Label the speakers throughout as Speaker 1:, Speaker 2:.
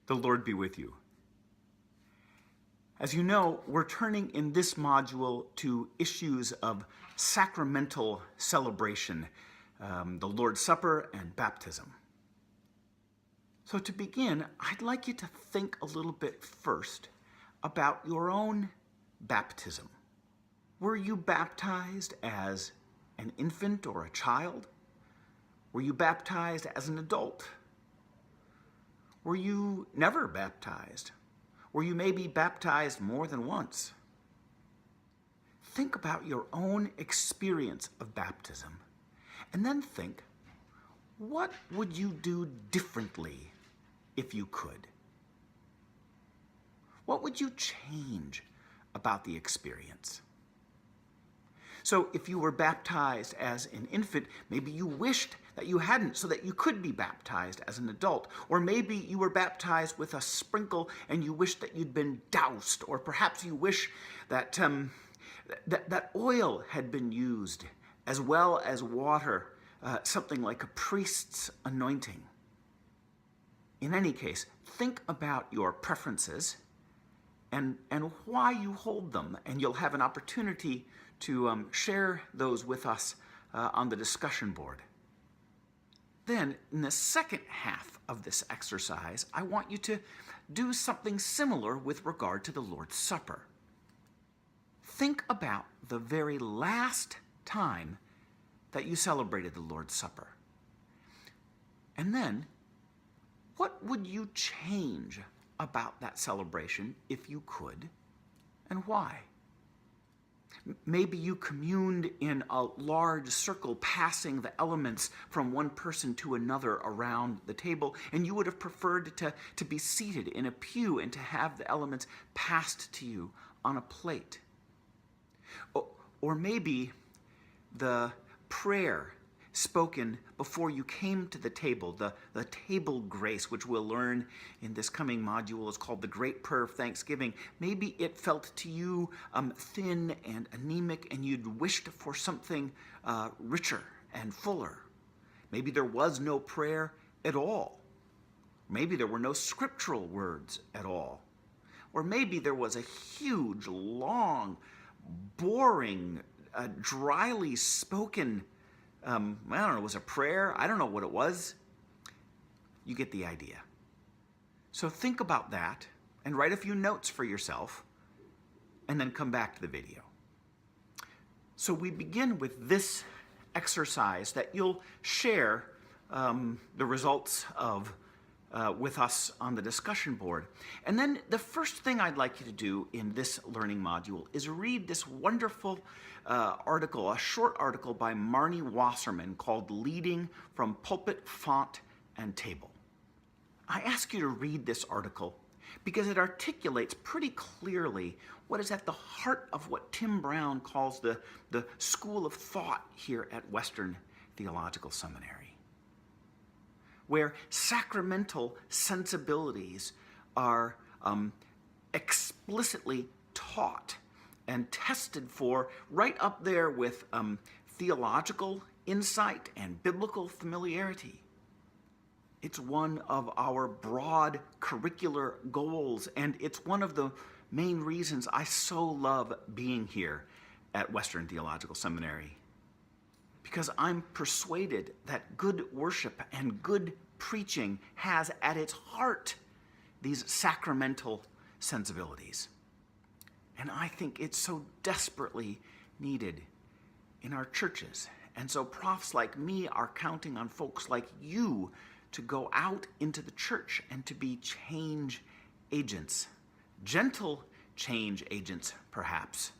Speaker 1: The Lord be with you. As you know, we're turning in this module to issues of sacramental celebration, the Lord's Supper and baptism. So to begin, I'd like you to think a little bit first about your own baptism. Were you baptized as an infant or a child? Were you baptized as an adult? Were you never baptized? Were you maybe baptized more than once? Think about your own experience of baptism, and then think, what would you do differently if you could? What would you change about the experience? So if you were baptized as an infant, maybe you wished that you hadn't so that you could be baptized as an adult. Or maybe you were baptized with a sprinkle and you wished that you'd been doused. Or perhaps you wish that, that oil had been used as well as water, something like a priest's anointing. In any case, think about your preferences and why you hold them, and you'll have an opportunity to share those with us on the discussion board. Then, in the second half of this exercise, I want you to do something similar with regard to the Lord's Supper. Think about the very last time that you celebrated the Lord's Supper. And then, what would you change about that celebration if you could, and why? Maybe you communed in a large circle, passing the elements from one person to another around the table, and you would have preferred to be seated in a pew and to have the elements passed to you on a plate. Or maybe the prayer spoken before you came to the table, the table grace, which we'll learn in this coming module, is called the Great Prayer of Thanksgiving. Maybe it felt to you thin and anemic, and you'd wished for something richer and fuller. Maybe there was no prayer at all. Maybe there were no scriptural words at all. Or maybe there was a huge, long, boring, dryly spoken I don't know, it was a prayer? I don't know what it was. You get the idea. So think about that and write a few notes for yourself and then come back to the video. So we begin with this exercise that you'll share the results of with us on the discussion board. And then the first thing I'd like you to do in this learning module is read this wonderful article, a short article by Marnie Wasserman called Leading from Pulpit, Font, and Table. I ask you to read this article because it articulates pretty clearly what is at the heart of what Tim Brown calls the school of thought here at Western Theological Seminary, where sacramental sensibilities are explicitly taught and tested for right up there with theological insight and biblical familiarity. It's one of our broad curricular goals, and it's one of the main reasons I so love being here at Western Theological Seminary, because I'm persuaded that good worship and good preaching has at its heart these sacramental sensibilities. And I think it's so desperately needed in our churches. And so profs like me are counting on folks like you to go out into the church and to be change agents. Gentle change agents, perhaps.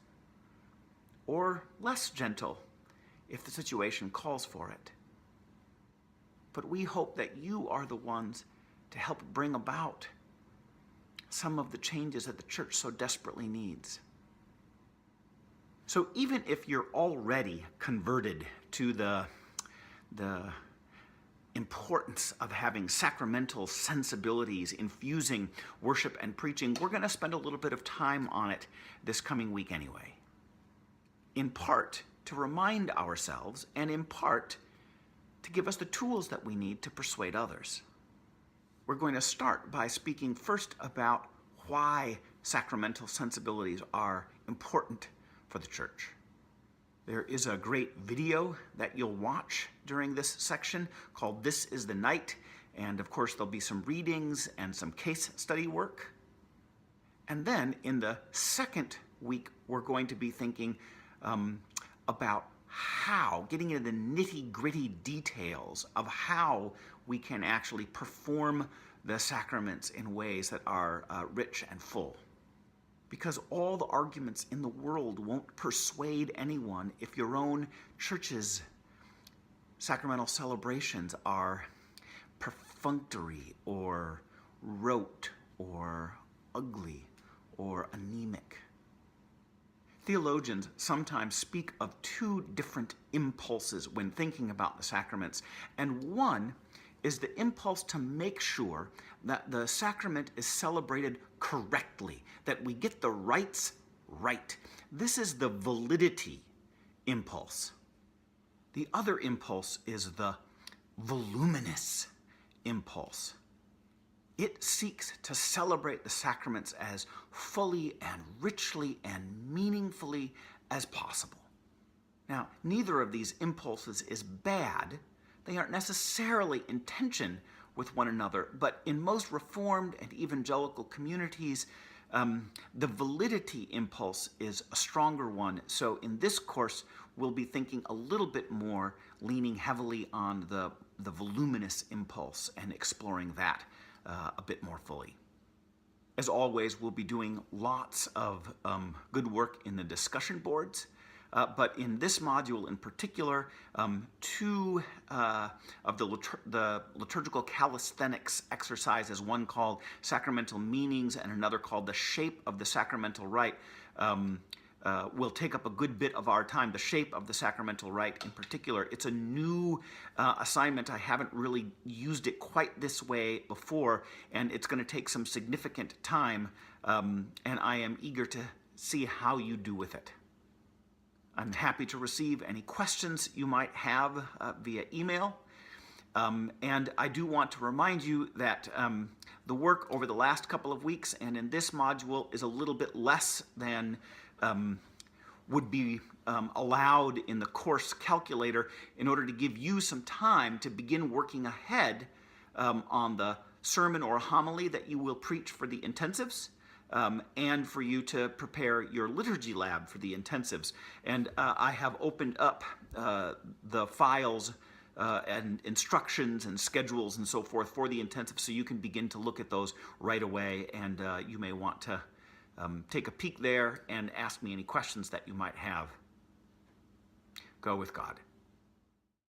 Speaker 1: Or less gentle, if the situation calls for it. But we hope that you are the ones to help bring about some of the changes that the church so desperately needs. So even if you're already converted to the importance of having sacramental sensibilities infusing worship and preaching, we're going to spend a little bit of time on it this coming week anyway. In part to remind ourselves, and in part to give us the tools that we need to persuade others. We're going to start by speaking first about why sacramental sensibilities are important for the church. There is a great video that you'll watch during this section called "This is the Night," and of course there'll be some readings and some case study work. And then in the second week, we're going to be thinking about getting into the nitty-gritty details of how we can actually perform the sacraments in ways that are rich and full. Because all the arguments in the world won't persuade anyone if your own church's sacramental celebrations are perfunctory or rote or ugly or anemic. Theologians sometimes speak of two different impulses when thinking about the sacraments, and one is the impulse to make sure that the sacrament is celebrated correctly, that we get the rites right. This is the validity impulse. The other impulse is the voluminous impulse. It seeks to celebrate the sacraments as fully and richly and meaningfully as possible. Now, neither of these impulses is bad. They aren't necessarily in tension with one another, but in most Reformed and evangelical communities, the validity impulse is a stronger one. So in this course, we'll be thinking a little bit more, leaning heavily on the voluminous impulse and exploring that a bit more fully. As always, we'll be doing lots of good work in the discussion boards, but in this module in particular, two of the liturgical calisthenics exercises, one called Sacramental Meanings and another called The Shape of the Sacramental Rite, will take up a good bit of our time. The shape of the sacramental rite in particular. It's a new assignment. I haven't really used it quite this way before, and it's going to take some significant time, and I am eager to see how you do with it. I'm happy to receive any questions you might have via email. And I do want to remind you that the work over the last couple of weeks and in this module is a little bit less than would be allowed in the course calculator in order to give you some time to begin working ahead on the sermon or homily that you will preach for the intensives, and for you to prepare your liturgy lab for the intensives. And I have opened up the files and instructions and schedules and so forth for the intensives, so you can begin to look at those right away, and you may want to take a peek there and ask me any questions that you might have. Go with God.